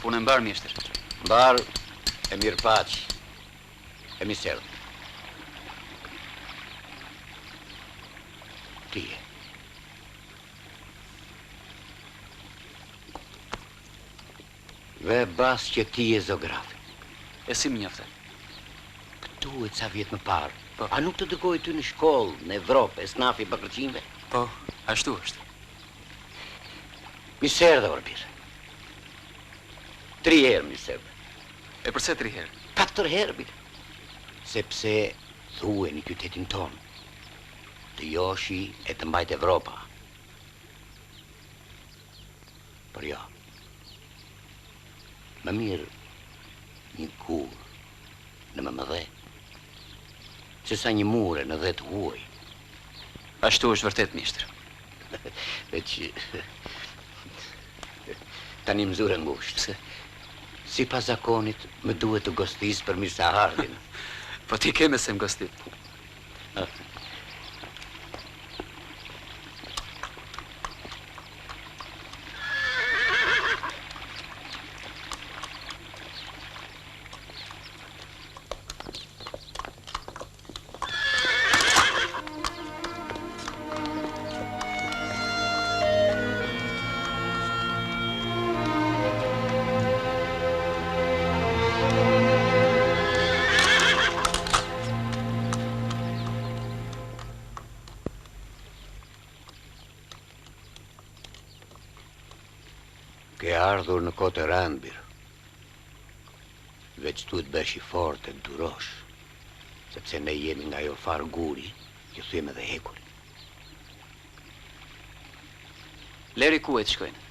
Punë e mbarë, mjeshtër. Mbarë, e mirë paqë, e miserë. Tije. Ve bas që ti e zografi. E si më njofte? Këtu e ca vjetë më parë. Po. A nuk të dëgoj ty në shkollë, në Evropë, e snafi bakërqinve? Po, ashtu është. Miserë dhe orbirë. 3 herë, miserë. E përse 3 herë? 4 herë, birë. Sepse thue një qytetin tonë, të joshi e të mbajt Evropa. Por jo, më mirë një kur në më mëdhe, se sa një mure në 10 huaj. Ashtu është vërtet, mjeshtër. Veç, tani më zure ngushtë. Pse? Si pas zakonit, më duhet të gostis për mirë sa ardhin. Po ti keme se më gostit. Ke ardhur në kote rëndë, birë. Veç tu të bësh i fort e të durosh, sepse ne jemi nga jo farë guri, që thujeme dhe hekuri. Leri ku e të shkojnë?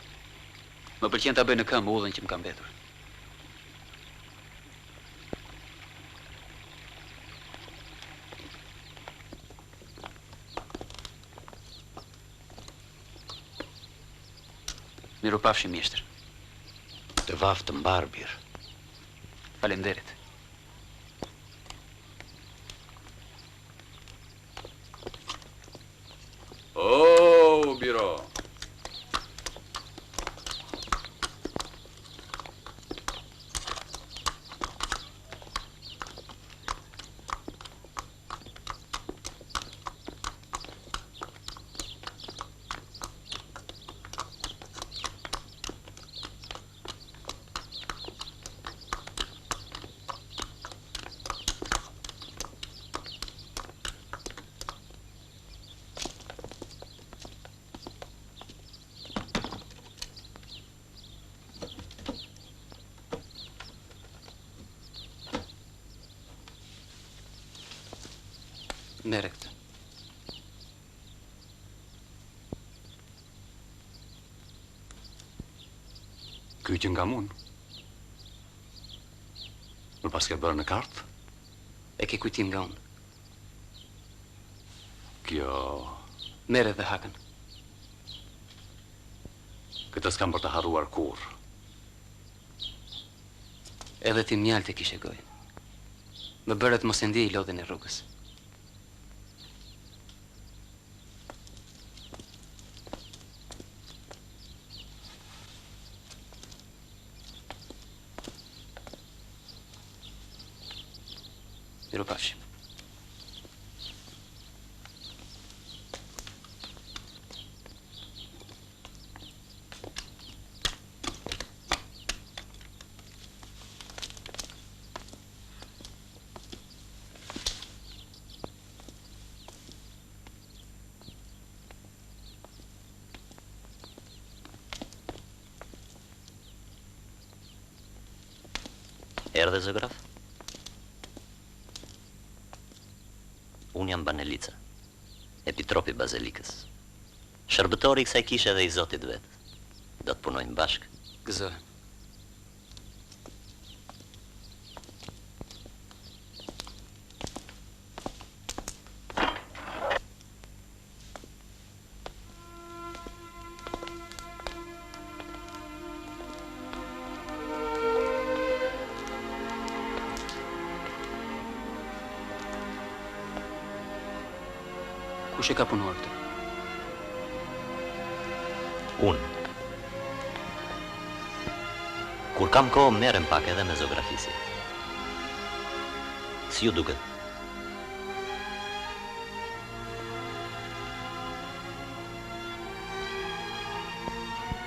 Më pëlqen të bëj në këmë ullën që më kam betur. Miru pafshim, mjeshtër. Të vaftë të mbarë, birë. Faleminderit. O, biro. Neret. Ky që nga mun. Më pas ke bërë në kartë? E ke kujtim nga unë. Kjo... Mere dhe hakën. Këtë s'kam për të harruar kur. Edhe ti mjaltë e kishe gojën. Më bërët mos e ndjej lodhin e rrugës. Miropafshim. Erdhe zëgraf? Unë jam Banelica, epitropi Bazelikës. Shërbëtori i kësaj kishe dhe i zotit vetë. Do të punojmë bashkë. Gëzohem. Kush e ka punuar këtë? Unë. Kur kam kohë merrem pak edhe me zografisje. Si ju duket?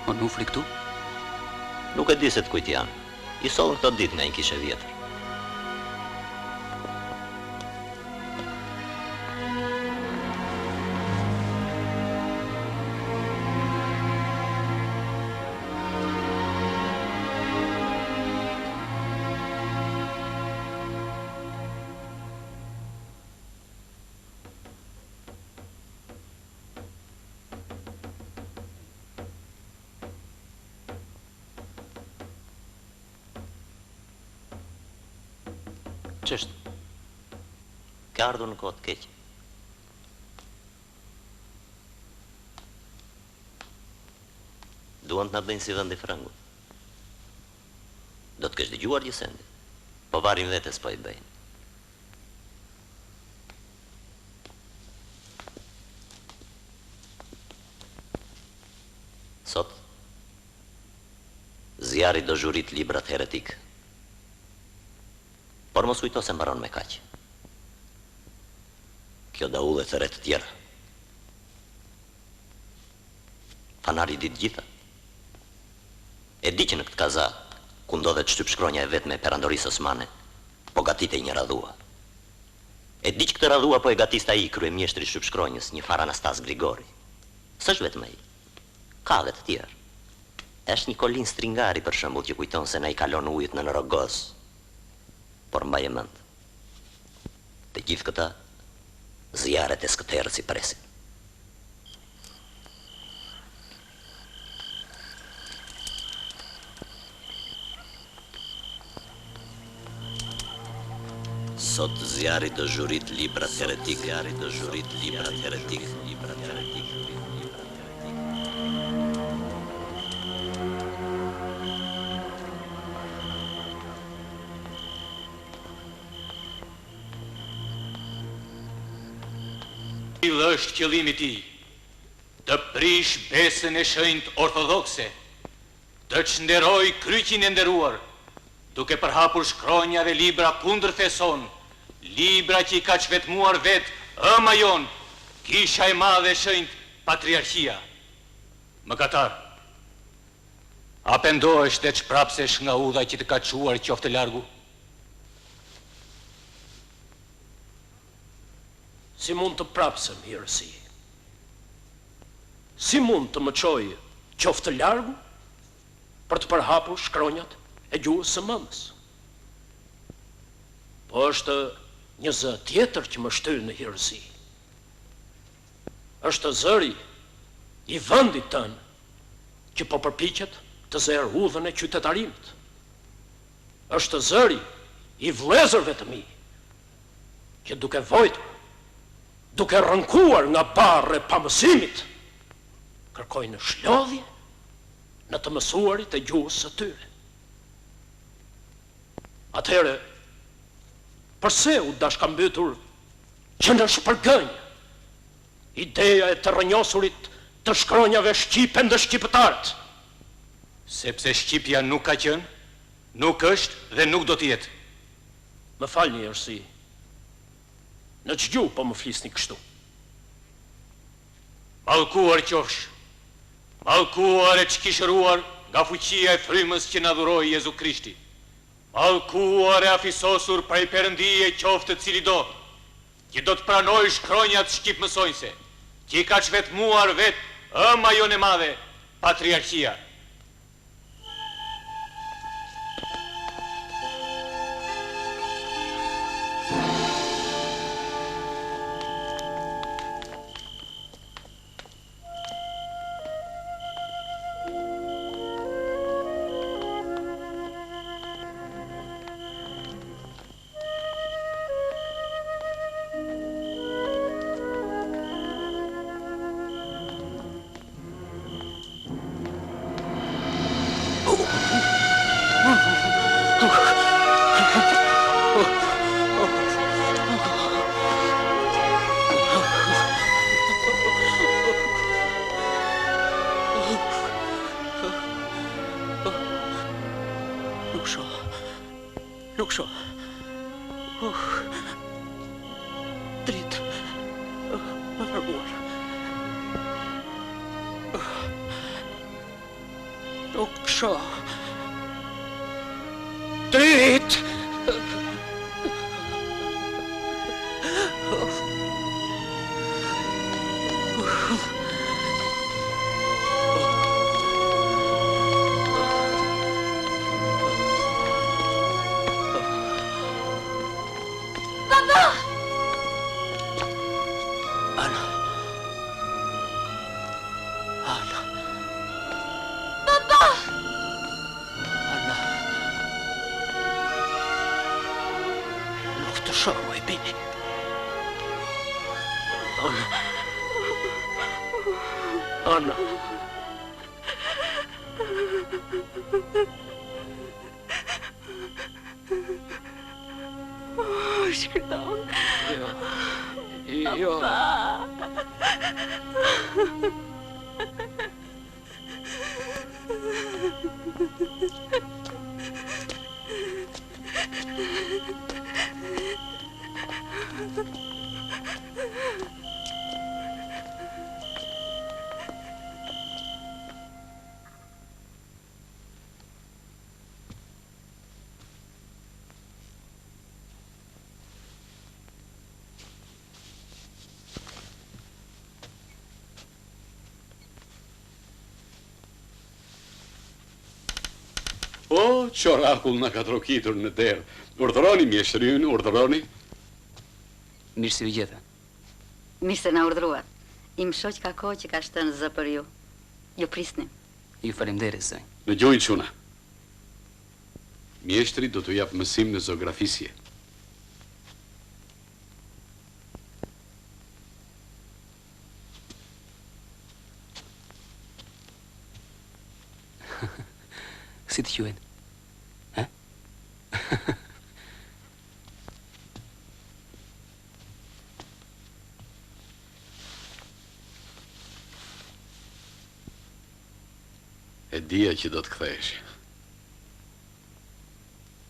O nufri këtu? Nuk e di se të kujt janë. I sollën këto ditë nga një kishe vjetër. Ç'është? Ka ardhur në kohë të keqe. Duan të na bëjnë si vend i frëngut. Do të kesh dëgjuar gjësende, po varin vetes po i bëjnë. Sot, zjarri do zhurit librat heretik. Por mos kujto se mbaron me kaq. Kjo do ullet të të tjera. Fanari ditë gjitha. E di që në këtë kaza, ku ndodhet shtypshkronja e vetme e perandorisë osmane, po gatitej një radhua. E di që këtë radhua po e gatista ai kryemjeshtri i shtypshkronjës, një far Anastas Grigori. S'është vetëm ai. Ka dhe të tjerë. Është një kolin stringari për shembull që kujton se na i kalon ujit në Rogoz. Por mbaj e mend. Të gjithë këta, zjarret e skëterës i presin. Sot zjarri do zhurit librat heretik, zjarri do zhurit librat heretik, librat heretik. Është qëllimi ti, të prish besën e shenjtë ortodokse, të çnderoj kryqin e nderuar, duke përhapur shkronja dhe libra kundër feson, libra që i ka çvetmuar vetë ëma jon, kisha e madhe e shenjtë, patriarkia. Mëkatar, a pendohesh të çprapsesh nga udha që të ka çuar qoftë largu? Si mund të prapsem, hirësi? Si mund të më çojë qoftë largu për të përhapur shkronjat e gjuhës së mëmës? Po është një zë tjetër që më shtyr në hirësi. Është zëri i vendit tënë që po përpiqet të zërë udhën e qytetarimit. Është zëri i vlezërve të mi, që duke vojtur, duke rënkuar nga barë e pamësimit, kërkojnë shlodhje në të mësuarit e gjuhës së tyre. Atëhere, përse u dashkambytur që në shpërgënjë ideja e të rënjosurit të shkronjave shqipe ndë shqiptarët? Sepse Shqipja nuk ka qenë, nuk është dhe nuk do t'jetë. Më falni Ersi, në që gjuhë po më flisni kështu? Mallkuar qofsh, mallkuar e çkishëruar nga fuqia e frymës që na dhuroi Jezu Krishti. Mallkuar e afisosur prej Perëndije qoftë cili do, që do të pranoj shkronjat shqip mësojnëse, që i ka çvetmuar vetë ëma jone madhe, patriarkia. Nuk shoh. Dritë. Më farbuar. Nuk shoh. Dritë. Ana. Shkëton. Jo. O, qorakull na ka trokitur në derë. Urdhëroni mjeshtrin, urdhëroni. Mirë si u gjeta. Mirë se na urdhruat. Im shoq ka kohë që ka shtënë zë për ju. Ju prisnim. Ju faleminderit, zëj. Në gjojnë quna. Mjeshtri do të jap mësim në zografisje. Si të quhen? Ha? E dija që do të kthehesh.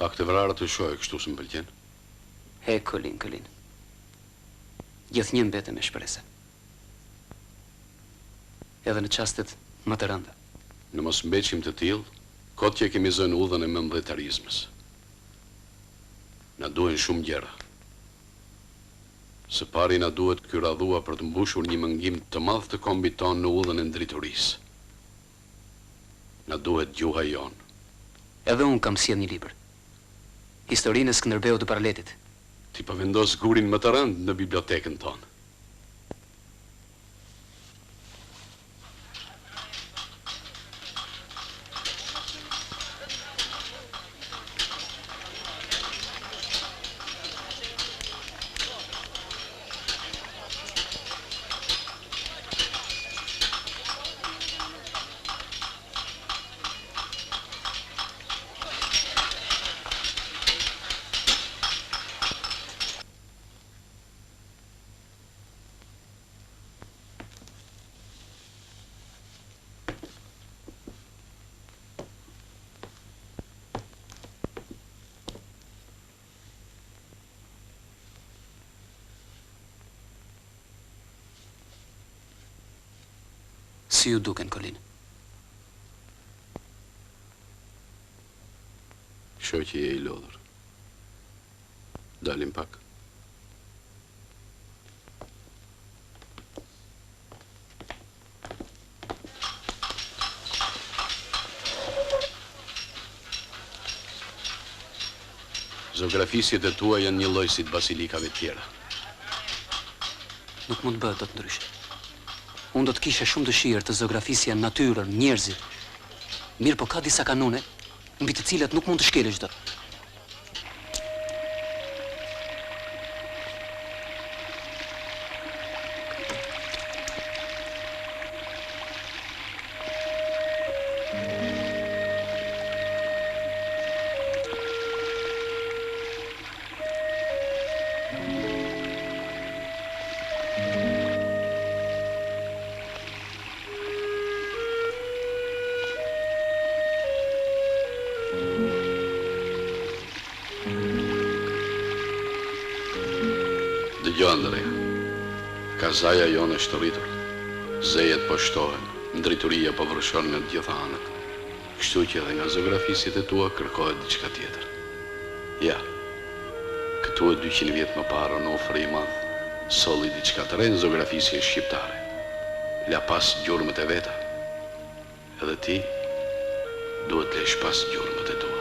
Pak të vrarë të shojë kështu së më pëlqen. He, Kolin. Gjithë një mbete me shpresa. Edhe në qastet më të rënda. Në mos mbeqim të tillë, kot që kemi zënë udhën e mëndhetarizmës. Na duhen shumë gjëra. Së pari na duhet ky radhua për të mbushur një mëngim të madh të kombit ton në udhën e ndriturisë. Na duhet gjuha jonë. Edhe unë kam sjell një libër. Historinë e Skënderbeut të Parletit. Ti po vendos gurin më të rënd në bibliotekën tonë. Si ju duken, Colin? Shoqi e I lodhur. Dalim pak. Zografisjet e tua janë një lloj si të basilikave tjera. Nuk mund bëhet dot ndryshe. Unë do të kishe shumë dëshirë të zografisja natyrën, njerëzit. Mirë, po ka disa kanune, mbi të cilat nuk mund të shkelesh dot. Dëgjoj, Andrea. Kazaja jonë është rritur. Zejet po shtohen, ndrituria po vërshon nga të gjitha anët. Kështu që edhe nga zografisjet e tua kërkohet diçka tjetër. Ja, këtu e 200 vjet më parë në ofër I madh, solli diçka të re në zografisje shqiptare. La pas gjurmët e veta. Edhe ti duhet lesh pas gjurmët e tua.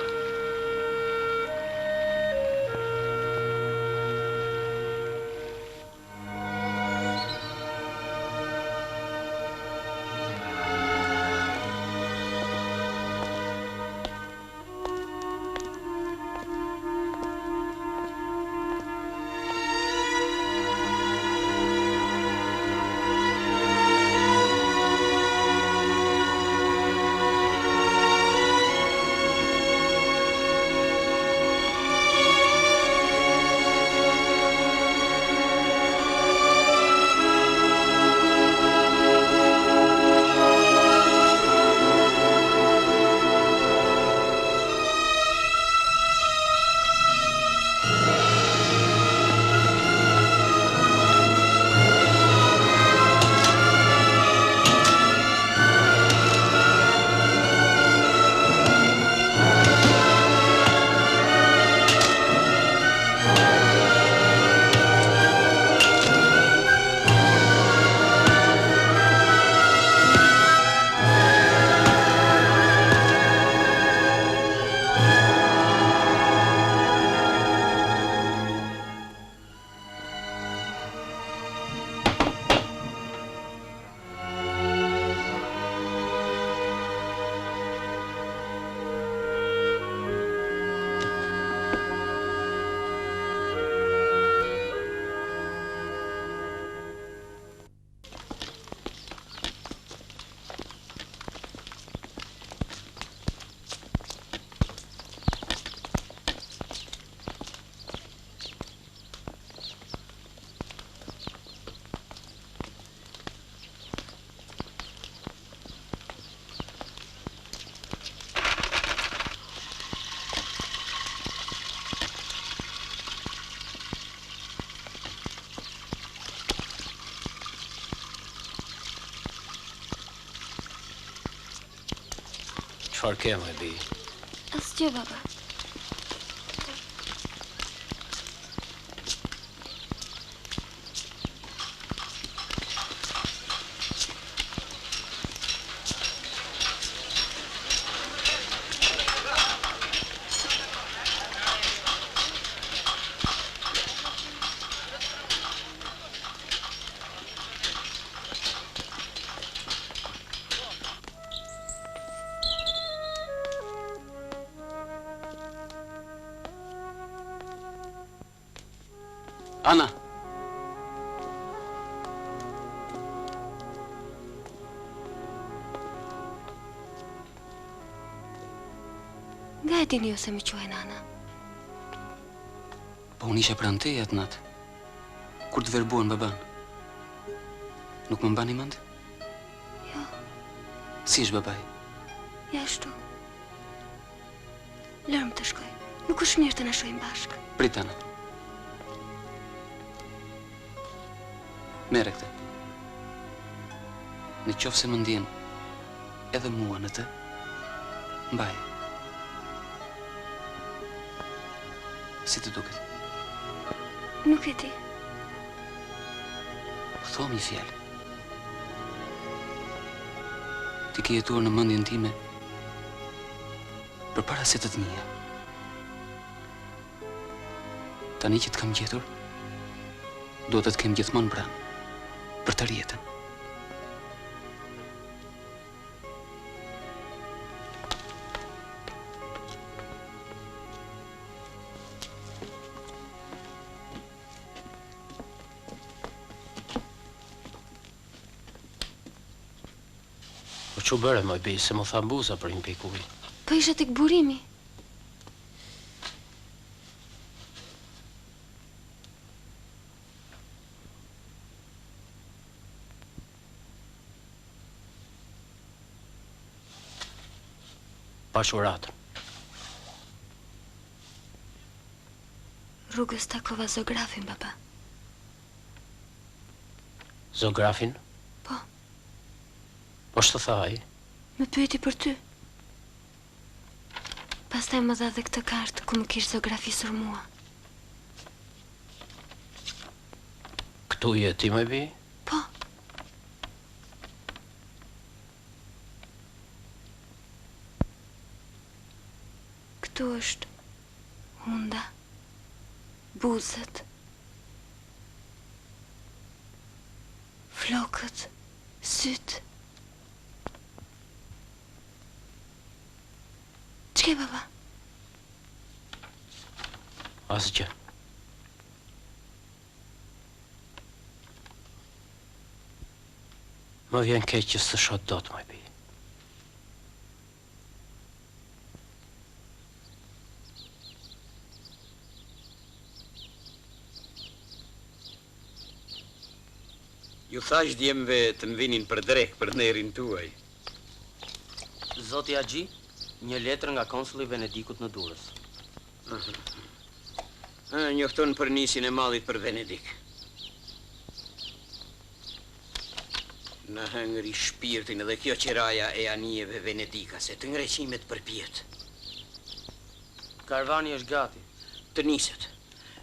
Çfarë ke, më bi? Asgjë, baba. Ana! Nga e dini ju se më quajnë Ana? Po unë ishe pranë teje atë natë. Kur të verbuan baban. Nuk më mbani mend? Jo. Si është babaj? Ja ashtu. Lërmë të shkoj. Nuk është mirë të na shohim bashkë. Prit, Ana. Mere këtë. Në qofë se më ndjen edhe mua në të, mbaje. Si të duket? Nuk e di. Thua mi fjallë. Ti ke jetuar në mendjen time për para se të të mija. Tani që të kam gjetur, do të të kem gjithmonë pranë, për të rjetën. Po që bërë, moj bi, se më tha mbuza për një pikuj. Po isha tek burimi. Pashuratën. Rrugës takova zografin, baba. Zografin? Po. Po shtë tha ai? Me pyeti për ty. Pastaj më dha dhe këtë kartë ku më kish zografisur mua. Këtu je ti, më bi? Po. Këtu është hunda, buzët, flokët, sytë. Ç'ke, baba? Asgjë. Më vjen keq që së shot dot, më bi. Ju thash djemve të më vinin për drek për nerin tuaj. Zoti Agji, një letër nga konsulli i Venedikut në Durrës. Njofton për nisin e mallit për Venedik. Në hëngri shpirtin edhe kjo qiraja e anijeve venedikase, të ngreqimet për pjetë. Karvani është gati. Të niset,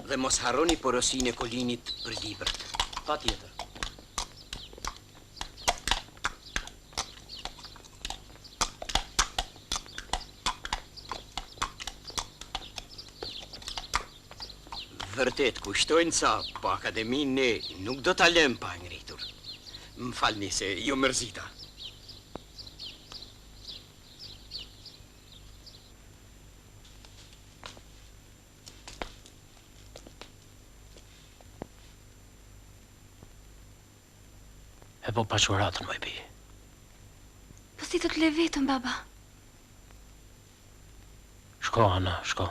dhe mos harroni porosin e kolinit për librat. Pa tjetër. Vërtet, kushtojnë ca, po akademin ne nuk do t'a lëm pa ngritur. Më falni se jo mërzita. E po pashuratën, më bi. Po si të të le vetëm, baba? Shko, Ana, shko.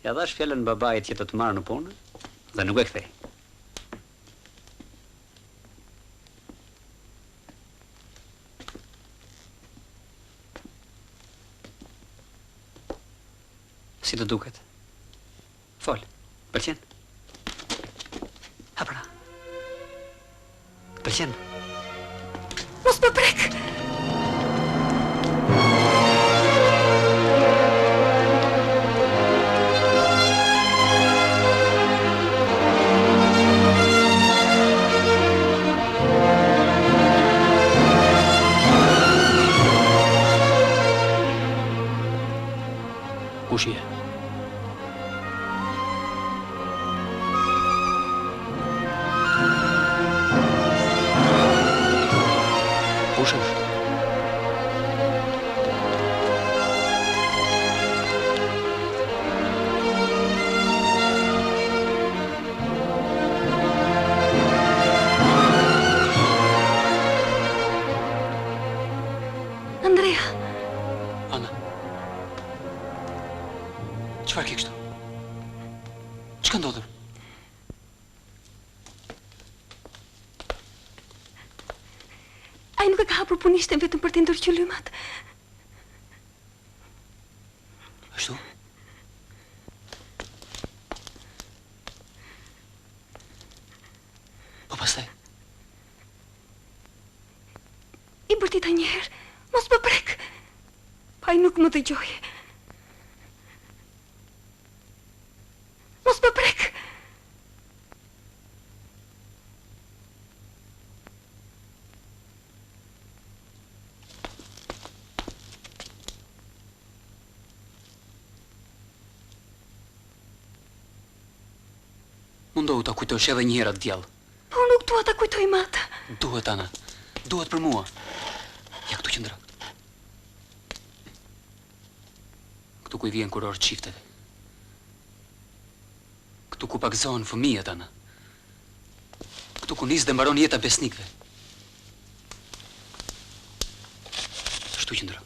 Ja dhash fjallën babait që të të marrë në punë, dhe nuk e kthej. Si të duket? Fol, pëlqen? Ha pra. Pëlqen? Mos më prek! Kush je? Kush është? Andrea, Ana. Çfarë ke kështu? Ç'ka ndodhur? ka hapur punishten vetëm për të ndërqylymat. Ashtu? Po pastaj? I bërtita njëherë, mos më prek. Pa i nuk më dëgjoje. Mos më prek. Mundohu ta kujtosh edhe një herë atë djallë. Po nuk dua ta kujtoj më atë. Duhet, Ana. Duhet për mua. Ja këtu qëndra. Këtu ku i vjen kuror çifteve. Këtu ku pagzohen fëmijët, Ana. Këtu ku nis dhe mbaron jeta besnikëve. Shtu qëndra.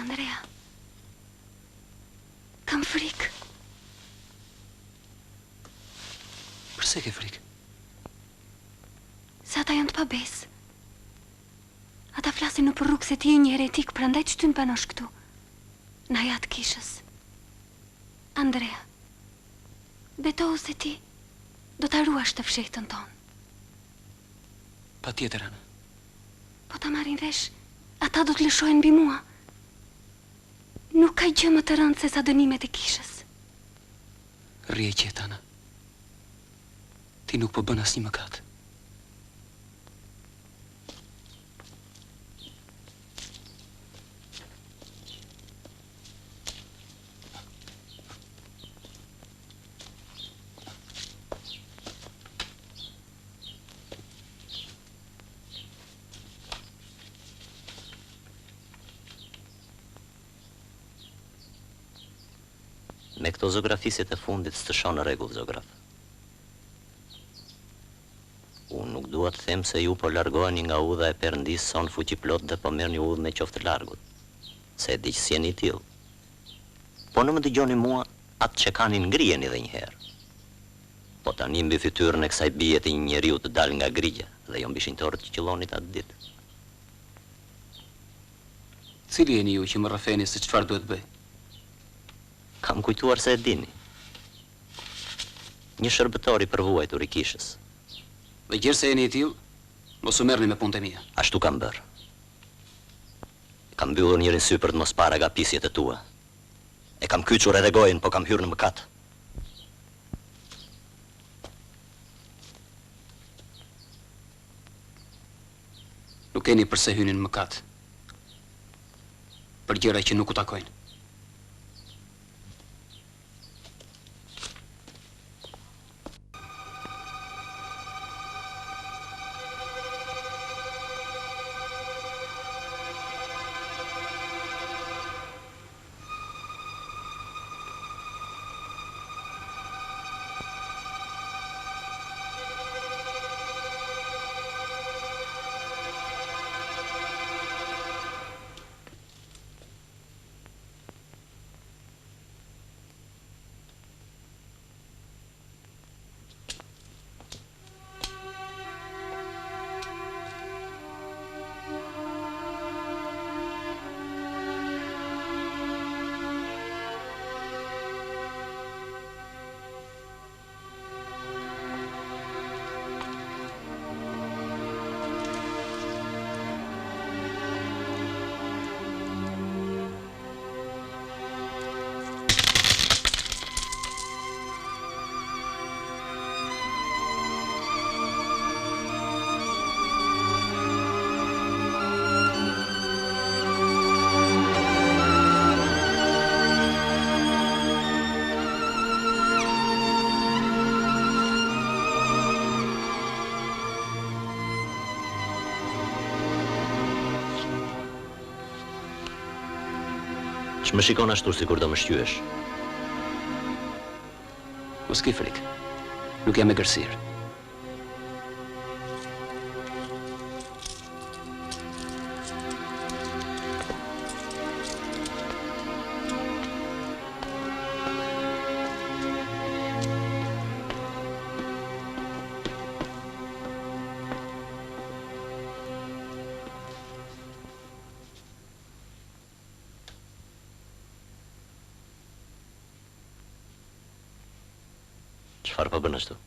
Andrea, kam frikë. Përse ke frikë? Se ata janë të pabesë. Ata flasin në për rrugë se ti je një heretik, prandaj që ty në banosh këtu. Në jatë kishës. Andrea, betohu se ti do të ruash të fshehtën tonë. Pa tjetër, Ana. Po ta marrin vesh, ata do të lëshojnë mbi mua. Nuk ka gjë më të rëndë se sa dënimet e kishës. Rrie qetë, Ana. Ti nuk po bën asnjë mëkat. Me këto zografisit e fundit s'të shoh në rregull, zograf. Unë nuk dua të them se ju po largoheni nga udha e Perëndisë son fuqi plot dhe po merrni udhën e qoftë largut. Se e di që si jeni tillë. Po në më dëgjoni mua, atë që kanë ngriheni edhe një herë. Po tani mbi fytyrën e kësaj bie të një njeriu të dal nga grigja dhe jo mbi shinjtorët që qillonit atë ditë. Cili jeni ju që më rrafeni se çfarë duhet bëj? Kam kujtuar se e dini. Një shërbëtor i përvuajtur i kishës. Dhe gjerë se jeni i tillë, mos u merrni me punët e mia. Ashtu kam bërë. Kam mbyllur njërin sy për të mos parë agapisjet e tua. E kam kyçur edhe gojën, po kam hyrë në mëkat. Nuk keni përse hyni në mëkat. Për gjëra që nuk u takojnë. Më shikon ashtu si kur do më shqyesh. Mos ke frikë. Nuk jam e gërsirë. Çfarë po bën ashtu?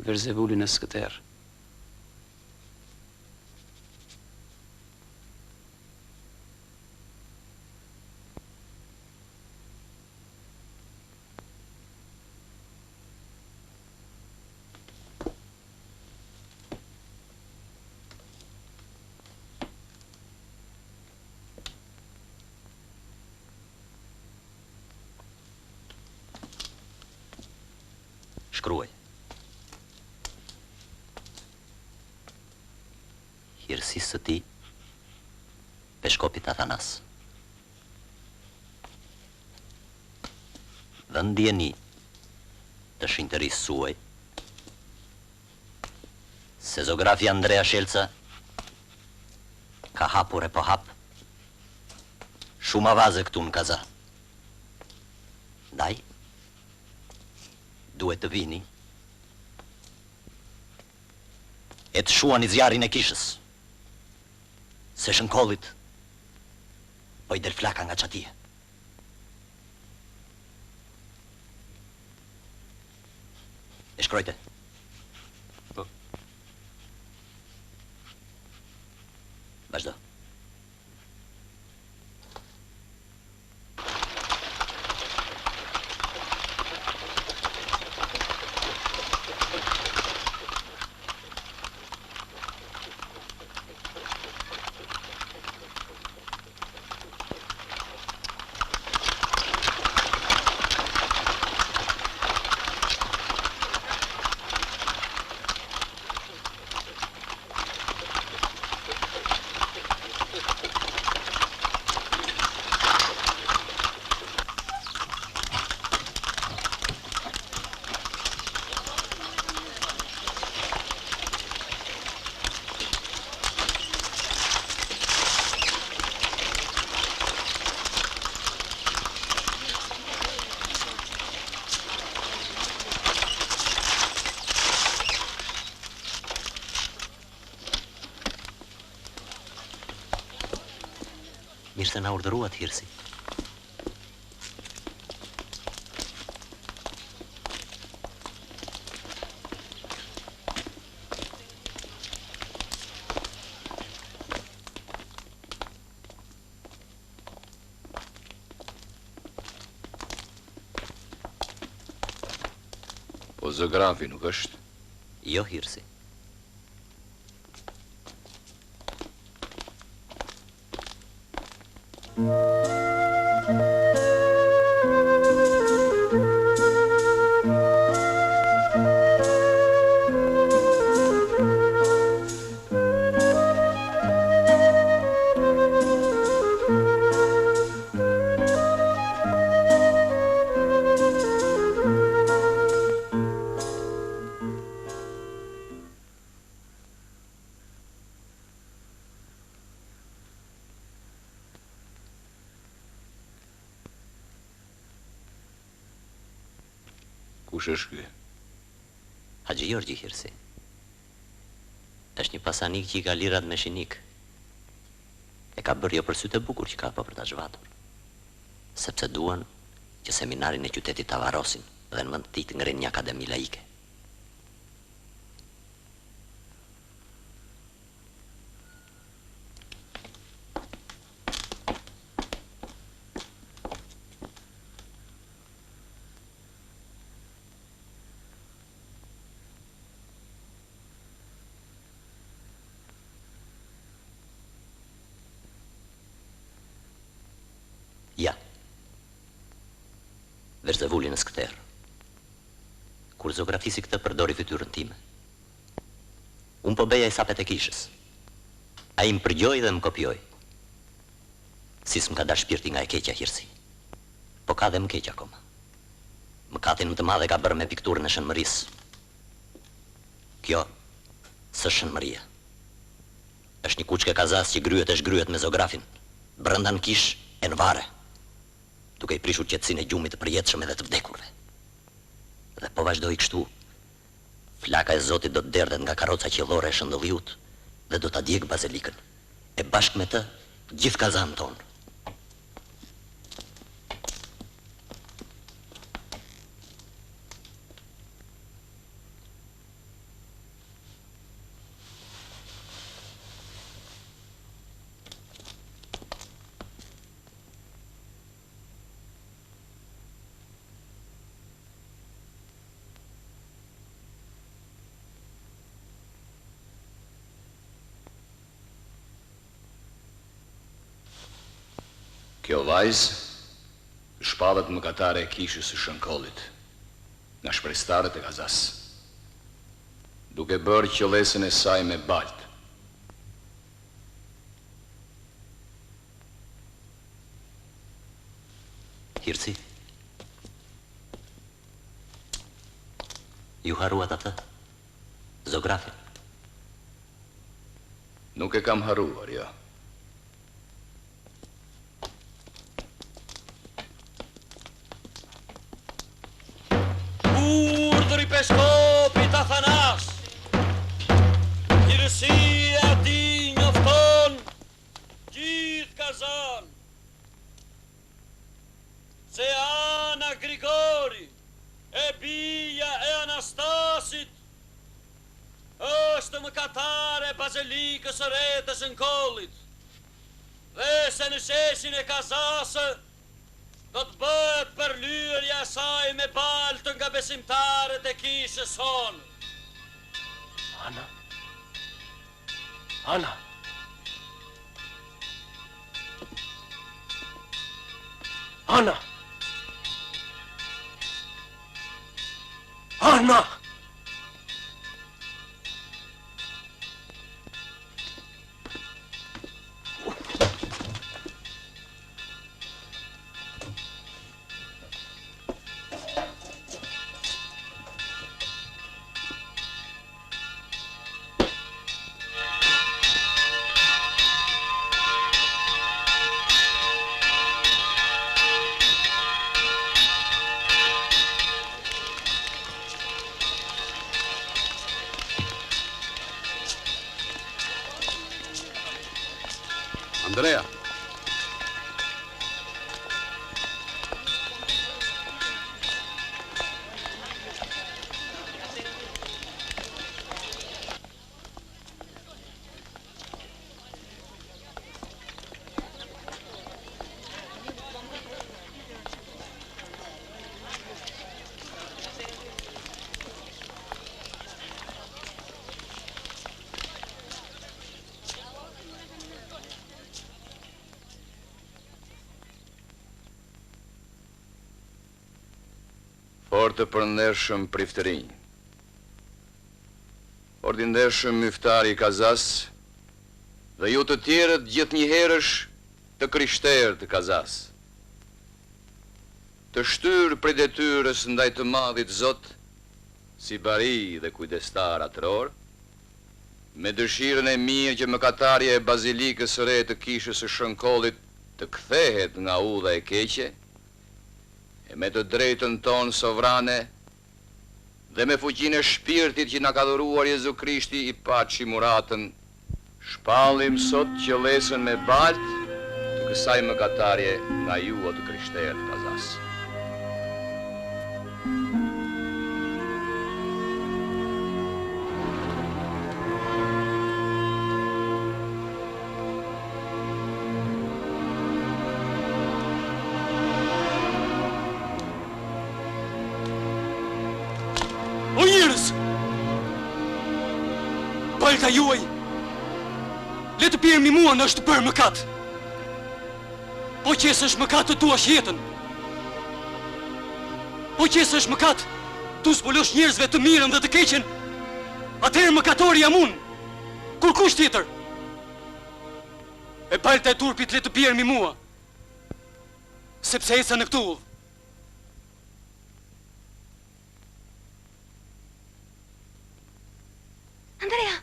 Verzevulin e skëter. Shkruaj. Hirësisë së ti, Peshkopit Athanas. Dhe ndjeni të shinjtërisë suaj se zografi Andrea Shelca ka hapur e po hap shumë avaze këtu në Kaza. Ndaj, duhet të vini e të shuani zjarin e kishës, se shënkollit po i del flaka nga qatia. E shkrojte? Po. Vazhdo. Mirë se na urdhëruat Hirsi. Po zografi nuk është? Jo Hirsi. Kush është ky? Haxhi Jorgji Hirsi. Është një pasanik që i ka lirat me shinik. E ka bërë jo për sytë e bukur që ka po për ta zhvatur. Sepse duan që seminarin e qytetit ta varrosin dhe në mend të tij të ngrenin një akademi laike. Ja, Verzevulin e skëter. Kur zografisi këtë përdori fytyrën time. Unë po beja i sapet e kishës. A i më përgjoj dhe më kopjoj. Si s'm ka dash shpirti nga e keqja Hirsi. Po ka dhe më keq akoma. Mëkatin më të madhe ka bërë me pikturën e shënmërisë. Kjo së shënmëria. Është një kuçke kazas që gryhet e shgryhet me zografin. Brenda në kish e në vare. Duke i prishur qetësinë e gjumit të përjetshëm edhe të vdekurve. Dhe po vazhdoi kështu, flaka e Zotit do të derdhet nga karroca qiellore e Shëndëlliut dhe do ta djeg bazilikën. E bashkë me të, gjithë Kazan tonë. Kjo vajzë shpallet mëkatare e kishës së Shënkollit, nga shprestarët e Kazas, duke bërë qëllesën e saj me balt. Hirci, ju haruat atë, zografin? Nuk e kam haruar, jo. Urdhri peshkopit Athanas, Hirësia ti njofton gjithë Kazan, se Ana Grigori, e bia e Anastasit, është mëkatare bazilikës së re të Shënkollit, dhe se në sheshin e Kazasë do të bëhet përlyerja e saj me baltë nga besimtarët e kishës sonë. Ana. Ana. Ana. Ana. Andrea. Por të përndershëm priftërinj, por të ndershëm myftari i Kazas, dhe ju të tjerët gjithë njëherësh të krishterë të Kazas. Të shtyrë prej detyrës ndaj të madhit Zot, si bari dhe kujdestar atëror, me dëshirën e mirë që mëkatarja e bazilikës së re të kishës së Shënkollit të kthehet nga udha e keqe, e me të drejtën tonë sovrane, dhe me fuqinë e shpirtit që na ka dhuruar Jezu Krishti i paçi muratën, shpallim sot qëllesën me balt të kësaj mëkatarje nga ju o të krishterët Kazas. O njërës! Balta juaj, le të pirë mi mua në është bërë mëkat. Po qesë është mëkat të tua shjetën. Po qesë është mëkat tu zbulosh njerëzve të mirën dhe të keqen, atëherë mëkatori jam unë, kur kush tjetër. E balta e turpit le të pirë mi mua, sepse eca në këtu udhë. Andrea!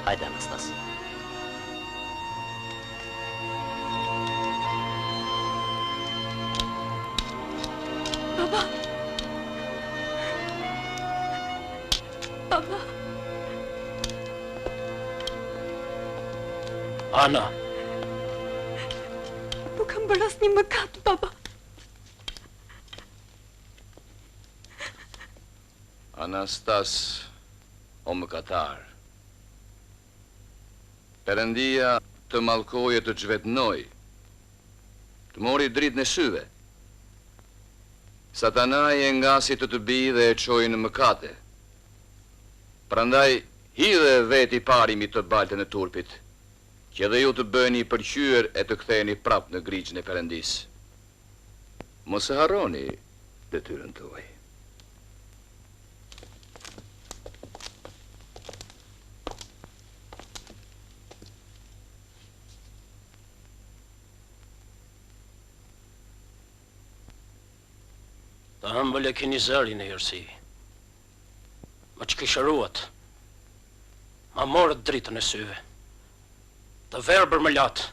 Hajde, Anastas. Baba. Baba. Ana. Nuk kam bërë asnjë mëkat, baba. Anastas, o mëkatar. Perëndia të mallkoje të çvetnoj, të mori dritën e syve. Satanaj e ngasi të bi dhe e qoj në mëkate. Prandaj, hidhe veti parimi të baltën e turpit, që dhe ju të bëni i përqyër e të ktheni prap në grigjën e Perëndis. Mos e harroni detyrën tuaj. Të hëmbël e kini zërin e jërsi. Më që kishëruat. Ma morët dritën e syve. Të verbër më latë.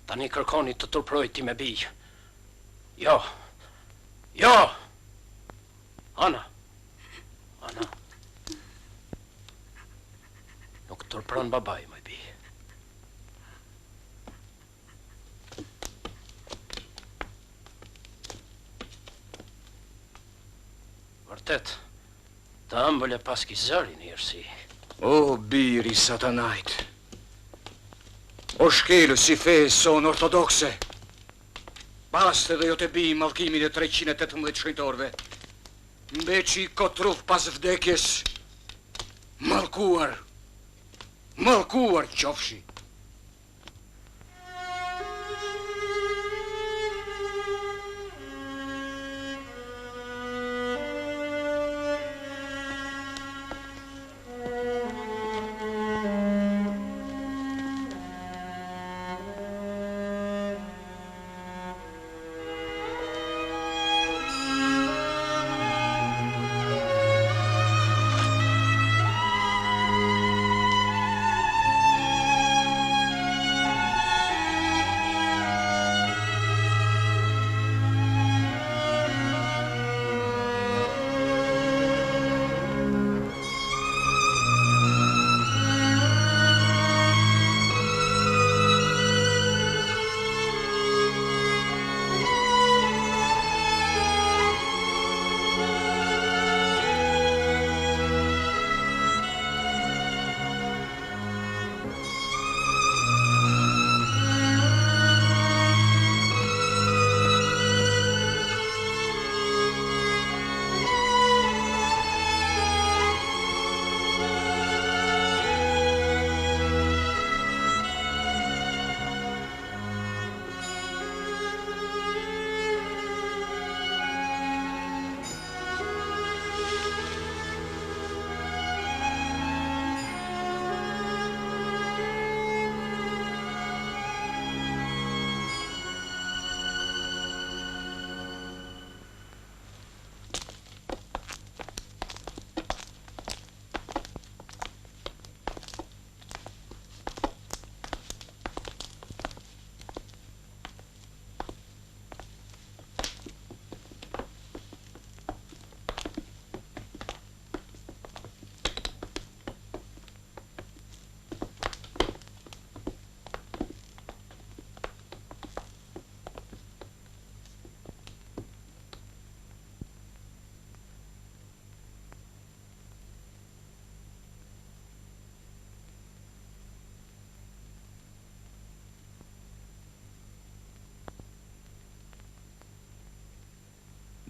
Tani kërkoni të turproj ti me bijë. Jo. Jo! Ana. Ana. Nuk turpron babaj, më bijë. Vërtet, të ëmbël e paski zërin e jërsi. O, biri satanajt, o shkelës si fejës son ortodokse, paste dhe jo të bi mallkimin e 318 shkënjtorëve, mbeqi kotruf pas vdekjes, mallkuar qofshi.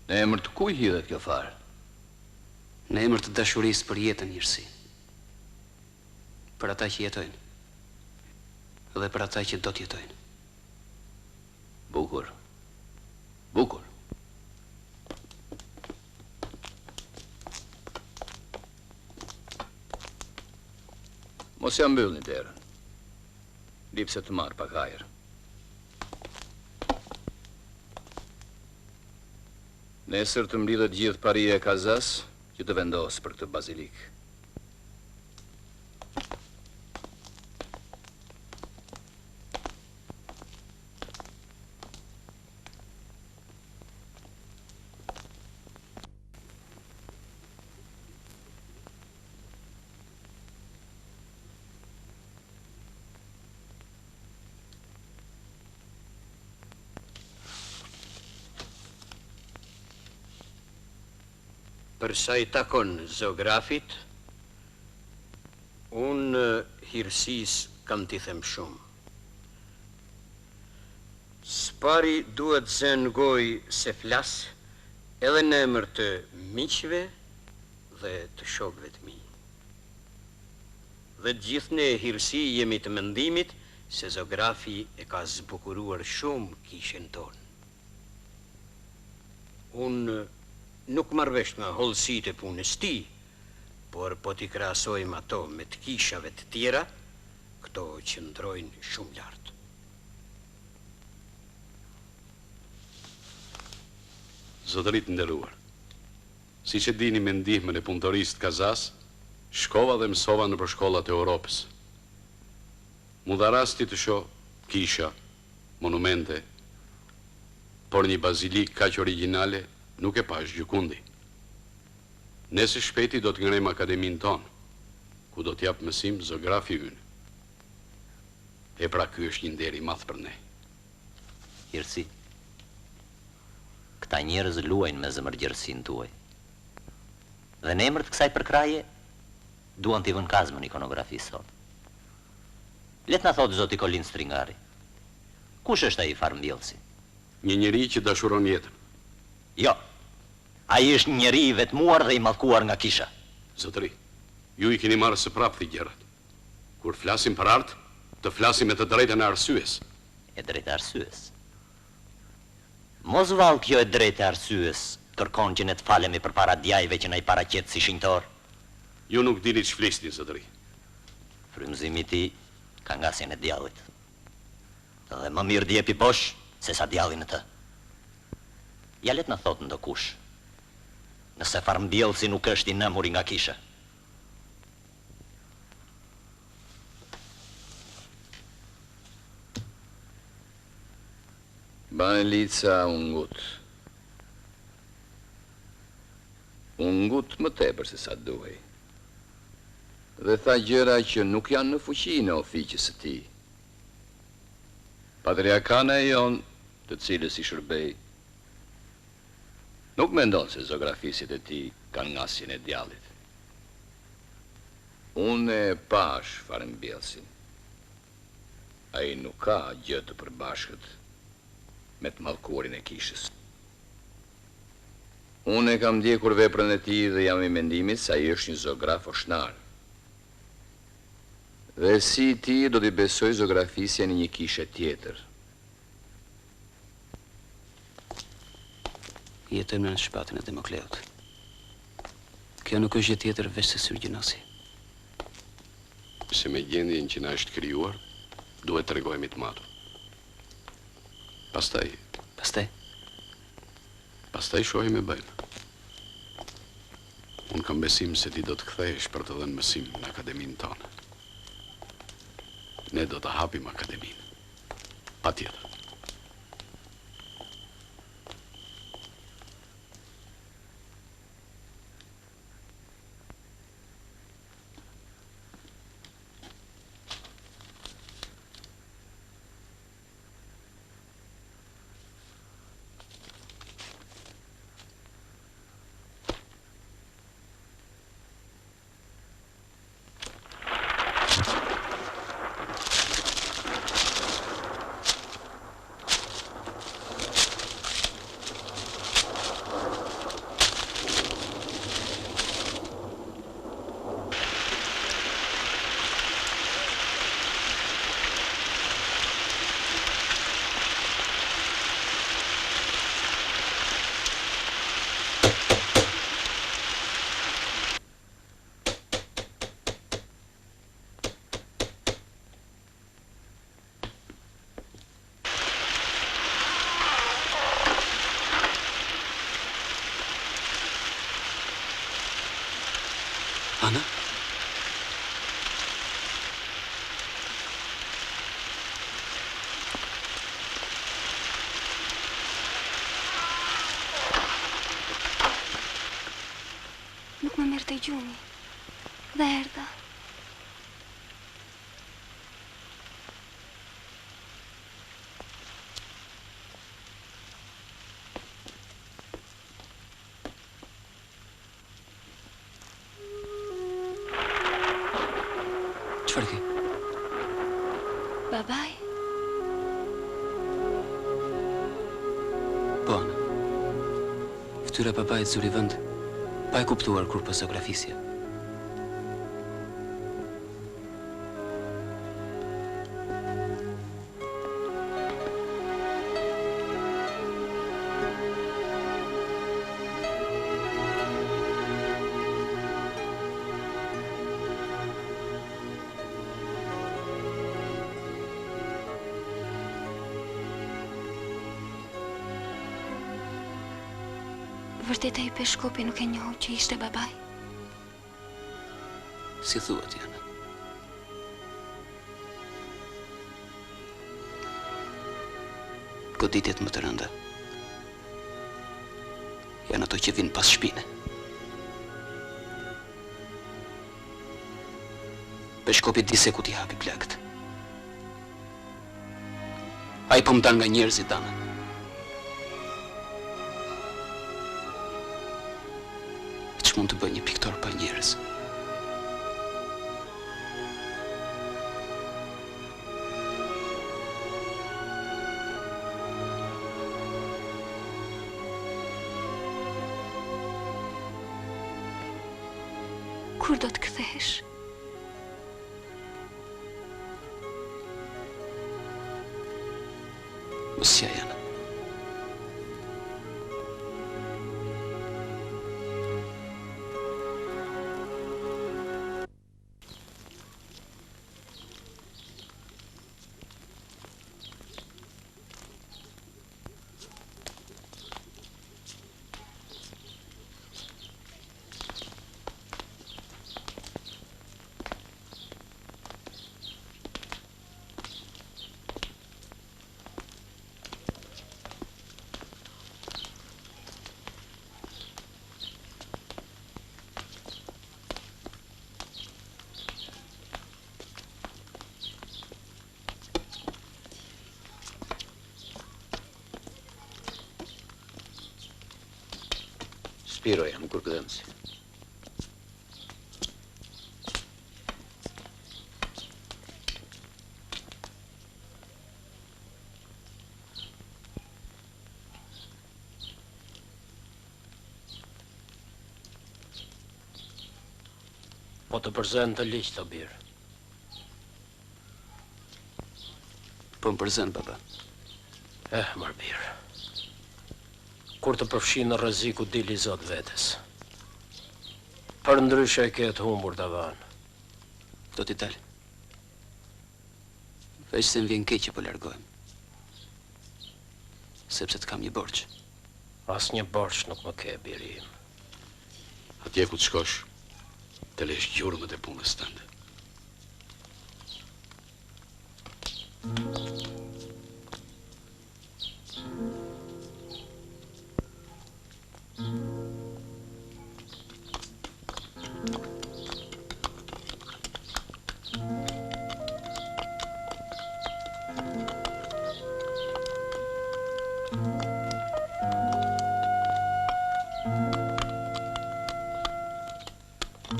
Në emër të kuj hidhet kjo farë? Në emër të dashurisë për jetën njërsi. Për ata që jetojnë. Dhe për ata që do të jetojnë. Bukur. Bukur. Mos ja mbyllni derën. Lipse të marr pak ajër. Nesër të mblidhet gjithë paria e Kazas që të vendos për këtë bazilik. Për sa I takon zoografit, unë hirësis kam t'i them shumë. Spari duhet zëngoj se flas edhe në emër të miqve dhe të shokëve të mi. Dhe gjithë ne hirësi jemi të mendimit se zoografi e ka zbukuruar shumë kishën tonë. Unë nuk marrvesh nga hollësitë e punës ti, por po t'i krahasojmë ato me të kishave të tjera, këto qëndrojnë shumë lartë. Zotërit nderuar, si që dini me ndihmën e punëtorisë të Kazas, shkova dhe mësova në për shkollat e Europës. Mu dha rasti të shoh kisha, monumente, por një bazilik kaq origjinale nuk e pash gjikundi. Nesër shpeti do të ngrejmë akademinë tonë, ku do t'jap mësim zoografi ynë. E pra ky është një nder I madh për ne. Hirësi, këta njerëz luajnë me zemërgjërsinë tuaj. Dhe në emër të kësaj përkraje, duan t'i vënë kazmën ikonografisë sot. Let na thotë zoti Kolin Stringari, kush është ai farmbjellsi? Një njeri që dashuron jetën. Jo, ai është një njeri I vetmuar dhe I mallkuar nga kisha. Zotëri, ju I keni marrë së prapë gjërat. Kur flasim për art, të flasim me të drejtën e arsyes. E drejtë e arsyes? Mos vallë kjo e drejtë e arsyes, kërkon që ne të falemi përpara djajve që na I paraqet si shinjtor. Ju nuk dini që flisni, zotëri. Frymëzimi I tij ka ngasjen e djallit. Dhe më mirë djepi posh se sa djallin e të. Ja let në thotë ndokush, nëse farmbjellsi nuk është I nëmuri nga kisha. Banelica ungut. Ungut më tepër se sa duhej. Dhe tha gjëra që nuk janë në fuqinë e ofiqës së tij. Patriarkana e jon, të cilës I shërbej, nuk mendon se zoografisit e tij kanë ngasjen e djallit. Unë e pash farmbjellsin. Ai nuk ka gjë të përbashkët me të mallkuarin e kishës. Unë e kam ndjekur veprën e tij dhe jam I mendimit se ai është një zoograf oshnar. Dhe si ti do t'i besoj zoografisjen e një kishe tjetër. Jetëm në shpatin e Demokleut. Kjo nuk është gjë tjetër veç se syrgjinosi. Se me gjendjen që na është krijuar, duhet të tregojmë të matur. Pastaj? Pastaj shohim e bëjmë. Unë kam besim se ti do të kthehesh për të dhënë mësim në akademinë tonë. Ne do të hapim akademinë. Patjetër. Ana? Nuk më merr të gjumi. Dhe erdha. Babaj? Po, Ana. Ftyra e babait zuri vend, pa e kuptuar kur po zografisja. Vërtet ai peshkopi nuk e njohu që ishte babaj? Si thuat, Jana? Goditjet më të rënda janë ato që vinë pas shpine. Peshkopi di se ku t'i hapi plagët. Ai po më dal nga njerëzit, Ana. Mund të bëj një piktor pa njerëz. Kur do të kthehesh? Mos ja, Jana. Spiro jam kur këdhënësi. Po të përzen të liq të birë. Po më përzen, baba. Marr birë. Kur të përfshin në rreziku dili zot vetes. Për ndryshe e ketë humbur tavan. Do t'i dal. Veç se më vjen keq që po largohem. Sepse të kam një borxh. As një borxh nuk më ke, biri im. Atje ku të shkosh, të lesh gjurmët e punës tënde.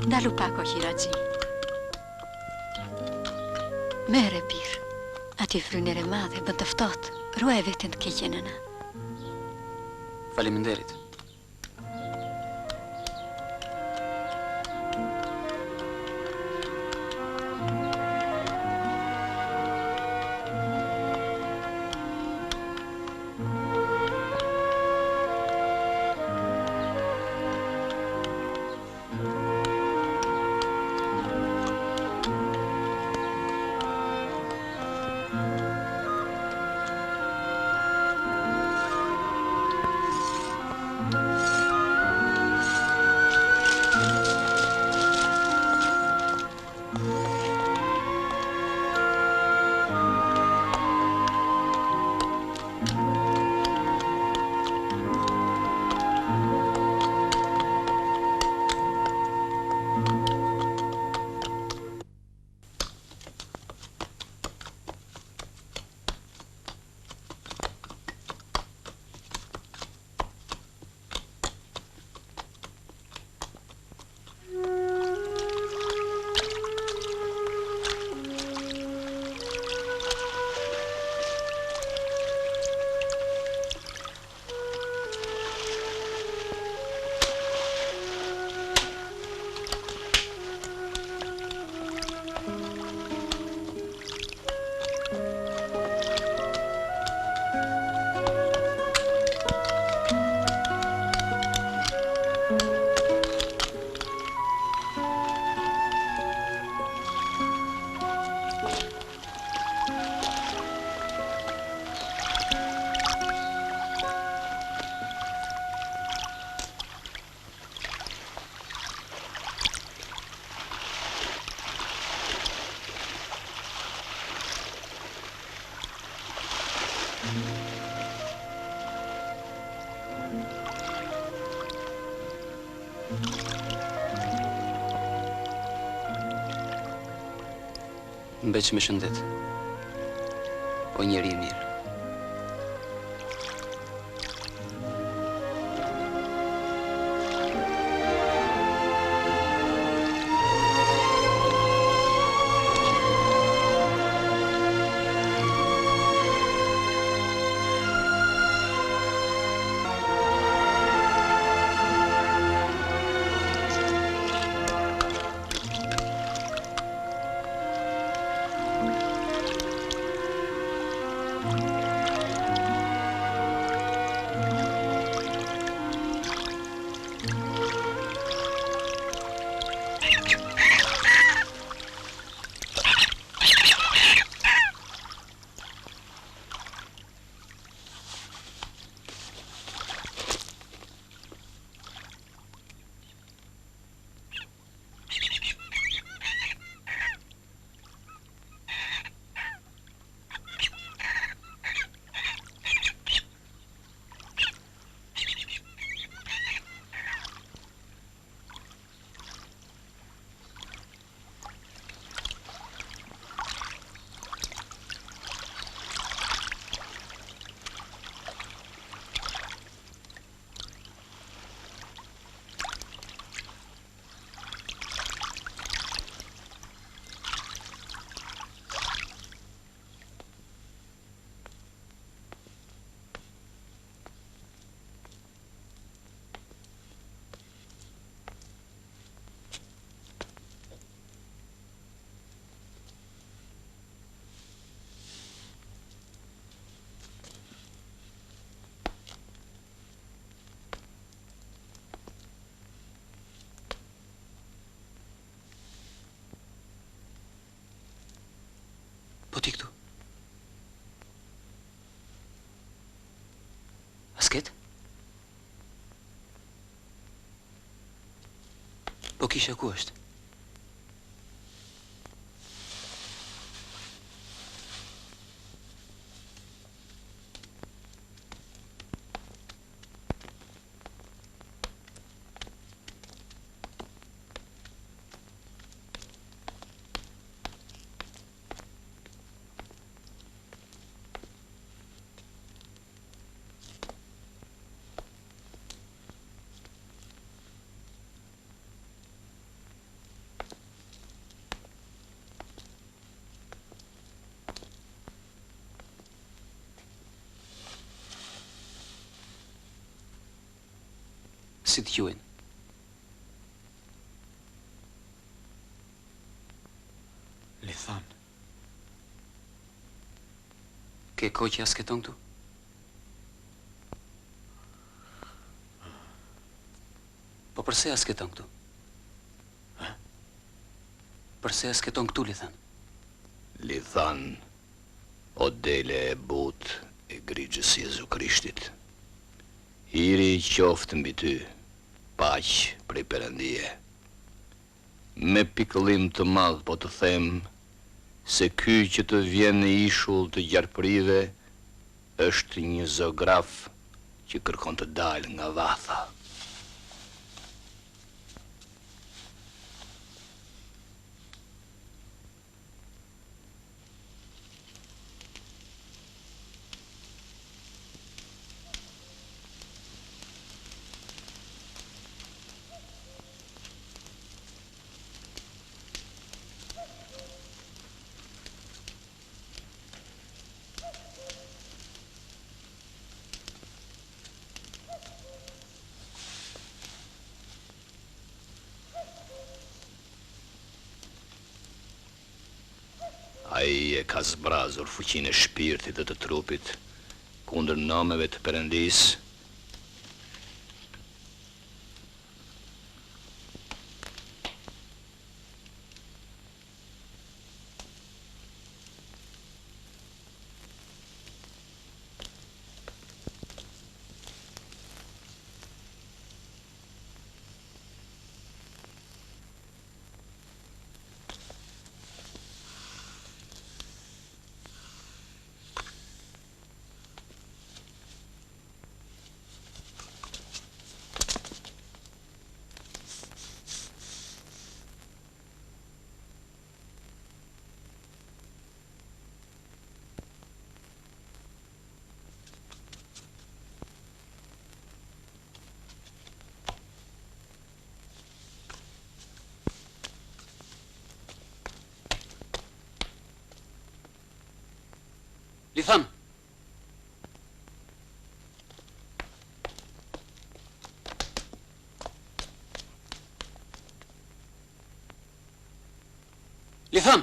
Dalu pak o Hiraxhi. Mere birë. Ati frynere madhe, bën të ftohtë. Ruaj veten të keqe, nëna. Faleminderit. Mbeq me shëndet. O njeri i mirë. Po ti këtu? Asket? Po kisha ku është? Si të quajnë? Lithan. Ke kohë që asketon këtu? Po përse asketon këtu? Përse asketon këtu, Lithan? Lithan, o dele e but e grigjës Jezu Krishtit. Hiri i qoftë mbi ty, paq prej Perëndie. Me pikëllim të madh po të them se ky që të vjen në ishull të gjarpërive është një zograf që kërkon të dalë nga vatha. Ai e ka zbrazur fuqinë e shpirtit dhe të trupit kundër nomeve të Perëndisë. Lithan. Lithan.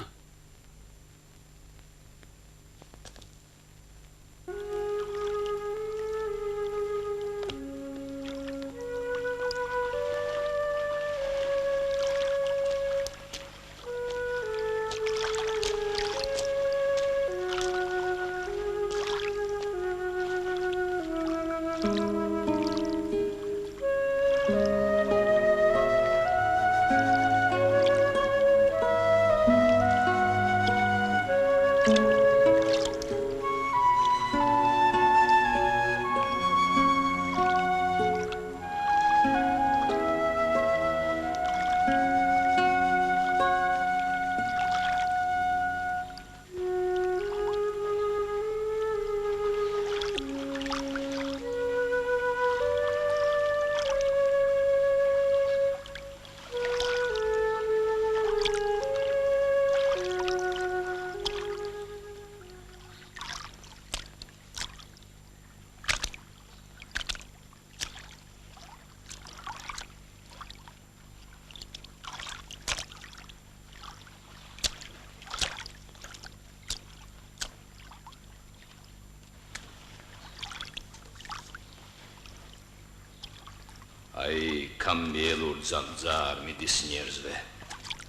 Ai ka mbjellur zanzar midis njerëzve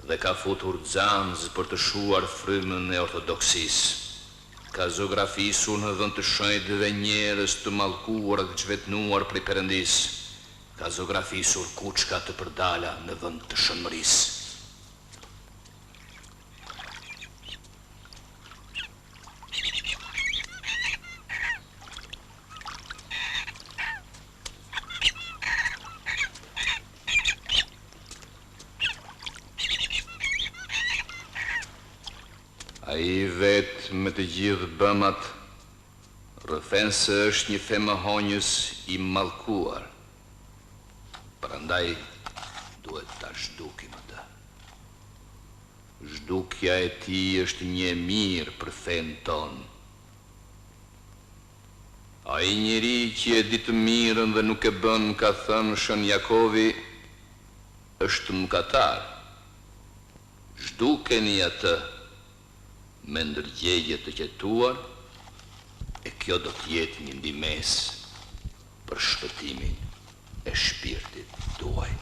dhe ka futur zanz për të shuar frymën e ortodoksisë. Ka zografisur në vend të shenjtëve njerëz të mallkuar dhe çvetnuar prej Perëndisë. Ka zografisur kuçka të përdala në vend të shënmërisë. Ai vetë me të gjithë bëmat rrëfen se është një femë honjës i mallkuar. Prandaj duhet ta zhdukim atë. Zhdukja e tij është një e mirë për fenë tonë. Ai njeri që e di të mirën dhe nuk e bën, ka thënë Shën Jakovi, është mëkatar. Zhdukeni atë me ndërgjegje të qetuar, e kjo do të jetë një ndihmes për shpëtimin e shpirtit tuaj.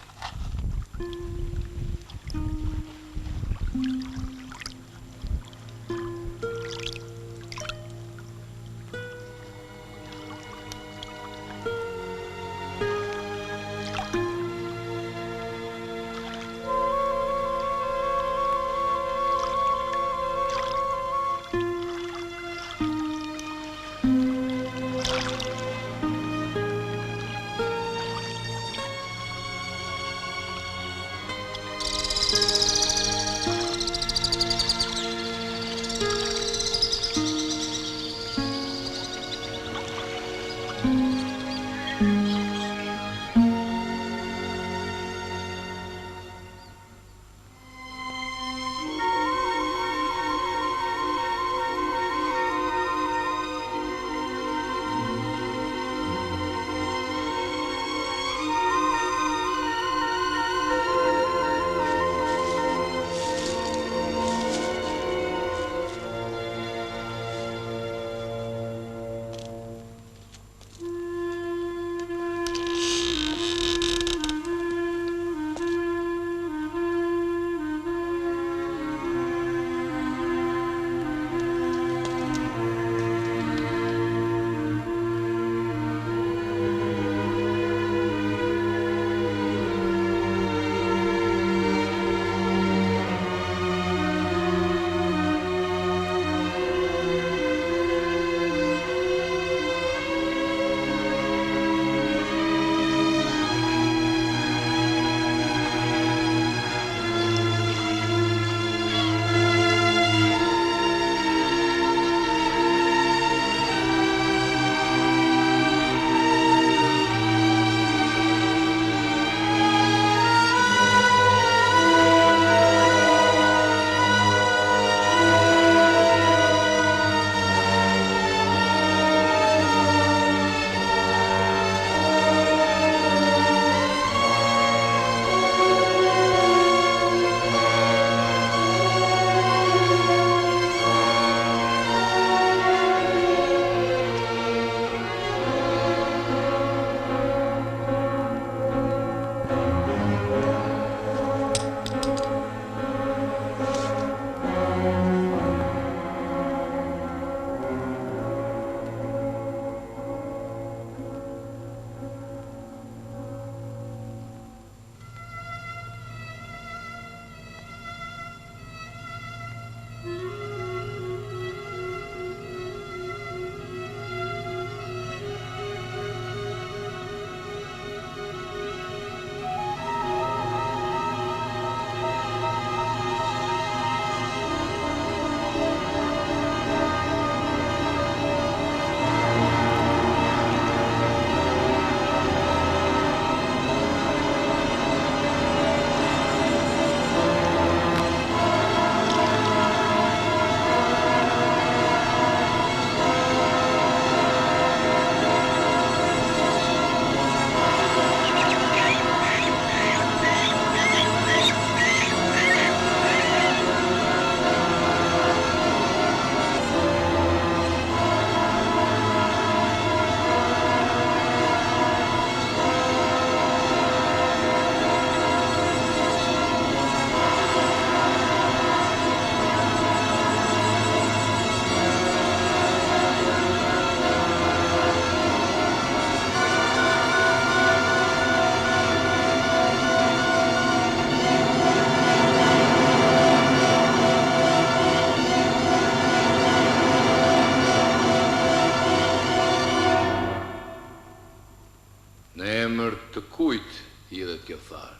kjo farë.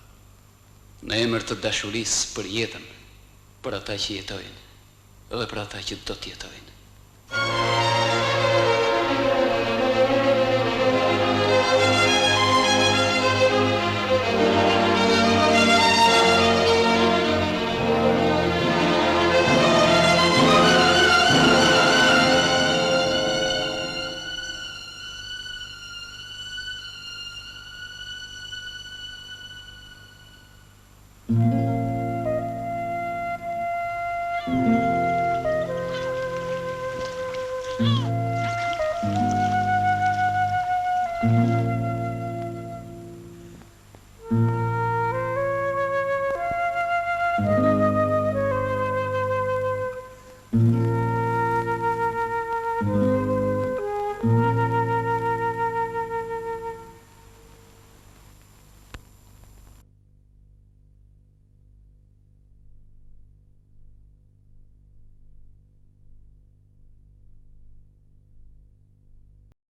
Në emër të dashurisë për jetën, për ata që jetojnë, edhe për ata që do të jetojnë. Mm-hmm.